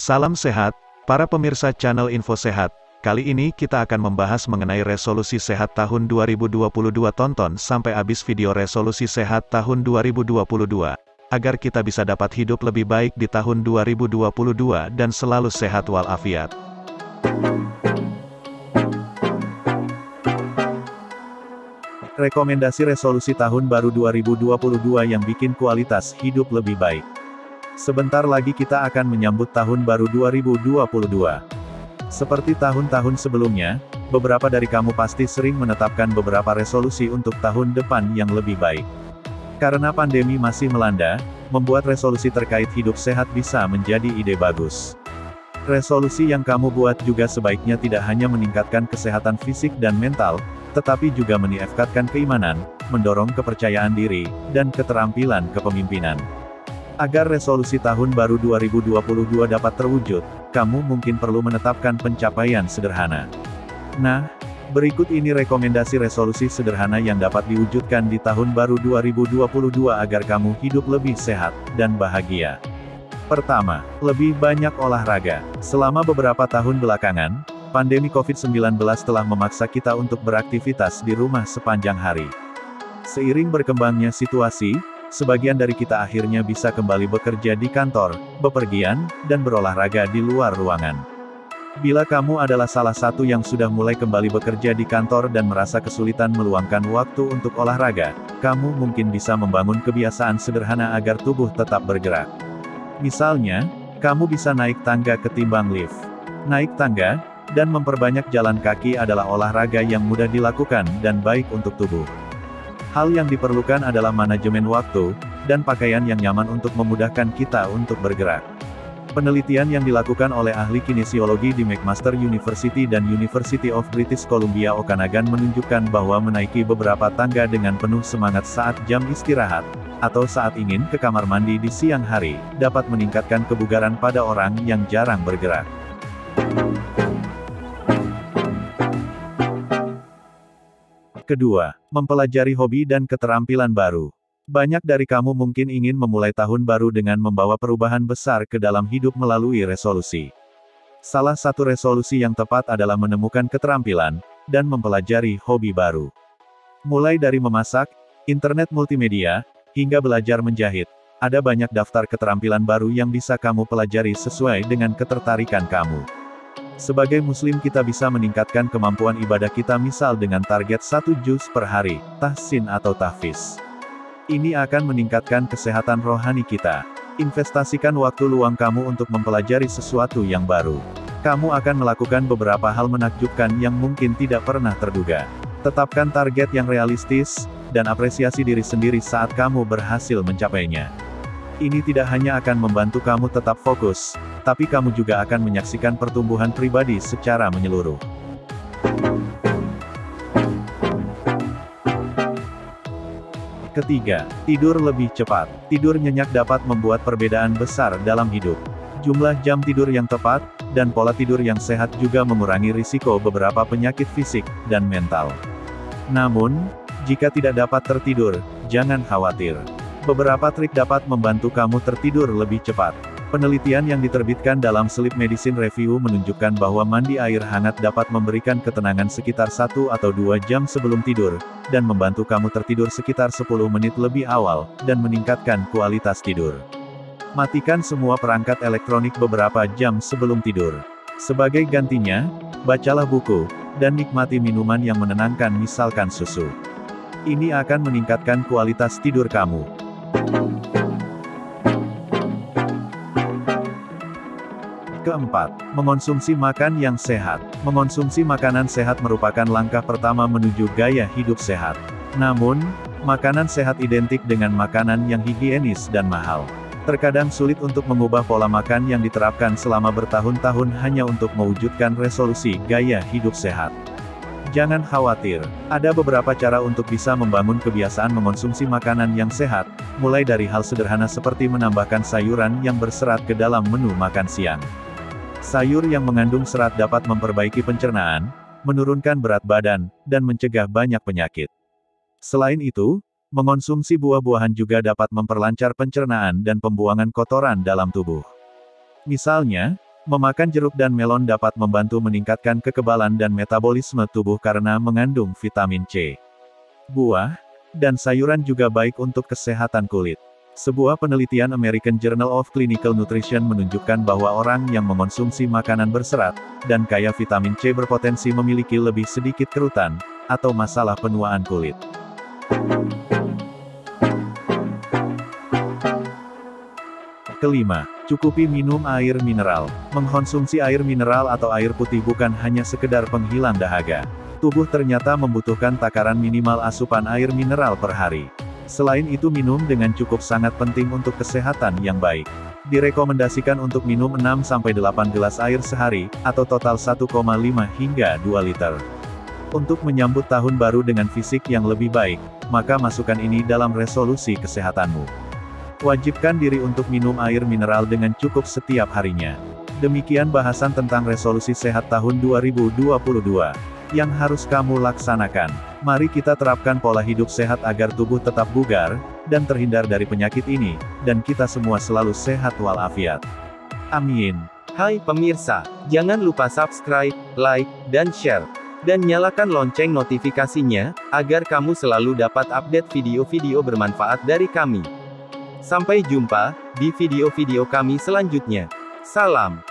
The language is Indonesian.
Salam sehat, para pemirsa channel Info Sehat. Kali ini kita akan membahas mengenai resolusi sehat tahun 2022. Tonton sampai habis video resolusi sehat tahun 2022, agar kita bisa dapat hidup lebih baik di tahun 2022 dan selalu sehat walafiat. Rekomendasi resolusi tahun baru 2022 yang bikin kualitas hidup lebih baik. Sebentar lagi kita akan menyambut tahun baru 2022. Seperti tahun-tahun sebelumnya, beberapa dari kamu pasti sering menetapkan beberapa resolusi untuk tahun depan yang lebih baik. Karena pandemi masih melanda, membuat resolusi terkait hidup sehat bisa menjadi ide bagus. Resolusi yang kamu buat juga sebaiknya tidak hanya meningkatkan kesehatan fisik dan mental, tetapi juga meningkatkan keimanan, mendorong kepercayaan diri, dan keterampilan kepemimpinan. Agar resolusi tahun baru 2022 dapat terwujud, kamu mungkin perlu menetapkan pencapaian sederhana. Nah, berikut ini rekomendasi resolusi sederhana yang dapat diwujudkan di tahun baru 2022 agar kamu hidup lebih sehat dan bahagia. Pertama, lebih banyak olahraga. Selama beberapa tahun belakangan, pandemi COVID-19 telah memaksa kita untuk beraktivitas di rumah sepanjang hari. Seiring berkembangnya situasi, sebagian dari kita akhirnya bisa kembali bekerja di kantor, bepergian, dan berolahraga di luar ruangan. Bila kamu adalah salah satu yang sudah mulai kembali bekerja di kantor dan merasa kesulitan meluangkan waktu untuk olahraga, kamu mungkin bisa membangun kebiasaan sederhana agar tubuh tetap bergerak. Misalnya, kamu bisa naik tangga ketimbang lift. Naik tangga, dan memperbanyak jalan kaki adalah olahraga yang mudah dilakukan dan baik untuk tubuh. Hal yang diperlukan adalah manajemen waktu, dan pakaian yang nyaman untuk memudahkan kita untuk bergerak. Penelitian yang dilakukan oleh ahli kinesiologi di McMaster University dan University of British Columbia Okanagan menunjukkan bahwa menaiki beberapa tangga dengan penuh semangat saat jam istirahat, atau saat ingin ke kamar mandi di siang hari, dapat meningkatkan kebugaran pada orang yang jarang bergerak. Kedua, mempelajari hobi dan keterampilan baru. Banyak dari kamu mungkin ingin memulai tahun baru dengan membawa perubahan besar ke dalam hidup melalui resolusi. Salah satu resolusi yang tepat adalah menemukan keterampilan, dan mempelajari hobi baru. Mulai dari memasak, internet multimedia, hingga belajar menjahit, ada banyak daftar keterampilan baru yang bisa kamu pelajari sesuai dengan ketertarikan kamu. Sebagai muslim kita bisa meningkatkan kemampuan ibadah kita misal dengan target 1 juz per hari, tahsin atau tahfiz. Ini akan meningkatkan kesehatan rohani kita. Investasikan waktu luang kamu untuk mempelajari sesuatu yang baru. Kamu akan melakukan beberapa hal menakjubkan yang mungkin tidak pernah terduga. Tetapkan target yang realistis, dan apresiasi diri sendiri saat kamu berhasil mencapainya. Ini tidak hanya akan membantu kamu tetap fokus, tapi kamu juga akan menyaksikan pertumbuhan pribadi secara menyeluruh. Ketiga, tidur lebih cepat. Tidur nyenyak dapat membuat perbedaan besar dalam hidup. Jumlah jam tidur yang tepat, dan pola tidur yang sehat juga mengurangi risiko beberapa penyakit fisik dan mental. Namun, jika tidak dapat tertidur, jangan khawatir. Beberapa trik dapat membantu kamu tertidur lebih cepat. Penelitian yang diterbitkan dalam Sleep Medicine Review menunjukkan bahwa mandi air hangat dapat memberikan ketenangan sekitar 1 atau 2 jam sebelum tidur, dan membantu kamu tertidur sekitar 10 menit lebih awal, dan meningkatkan kualitas tidur. Matikan semua perangkat elektronik beberapa jam sebelum tidur. Sebagai gantinya, bacalah buku, dan nikmati minuman yang menenangkan misalkan susu. Ini akan meningkatkan kualitas tidur kamu. Keempat, mengonsumsi makan yang sehat. Mengonsumsi makanan sehat merupakan langkah pertama menuju gaya hidup sehat. Namun, makanan sehat identik dengan makanan yang higienis dan mahal. Terkadang sulit untuk mengubah pola makan yang diterapkan selama bertahun-tahun hanya untuk mewujudkan resolusi gaya hidup sehat. Jangan khawatir, ada beberapa cara untuk bisa membangun kebiasaan mengonsumsi makanan yang sehat, mulai dari hal sederhana seperti menambahkan sayuran yang berserat ke dalam menu makan siang. Sayur yang mengandung serat dapat memperbaiki pencernaan, menurunkan berat badan, dan mencegah banyak penyakit. Selain itu, mengonsumsi buah-buahan juga dapat memperlancar pencernaan dan pembuangan kotoran dalam tubuh. Misalnya, Memakan jeruk dan melon dapat membantu meningkatkan kekebalan dan metabolisme tubuh karena mengandung vitamin C. Buah dan sayuran juga baik untuk kesehatan kulit. Sebuah penelitian American Journal of Clinical Nutrition menunjukkan bahwa orang yang mengonsumsi makanan berserat dan kaya vitamin C berpotensi memiliki lebih sedikit kerutan atau masalah penuaan kulit. Kelima, cukupi minum air mineral. Mengkonsumsi air mineral atau air putih bukan hanya sekedar penghilang dahaga. Tubuh ternyata membutuhkan takaran minimal asupan air mineral per hari. Selain itu minum dengan cukup sangat penting untuk kesehatan yang baik. Direkomendasikan untuk minum 6-8 gelas air sehari, atau total 1,5 hingga 2 liter. Untuk menyambut tahun baru dengan fisik yang lebih baik, maka masukkan ini dalam resolusi kesehatanmu. Wajibkan diri untuk minum air mineral dengan cukup setiap harinya. Demikian bahasan tentang resolusi sehat tahun 2022 yang harus kamu laksanakan. Mari kita terapkan pola hidup sehat agar tubuh tetap bugar dan terhindar dari penyakit ini, dan kita semua selalu sehat walafiat. Amin. Hai pemirsa, jangan lupa subscribe, like, dan share. Dan nyalakan lonceng notifikasinya, agar kamu selalu dapat update video-video bermanfaat dari kami. Sampai jumpa di video-video kami selanjutnya. Salam.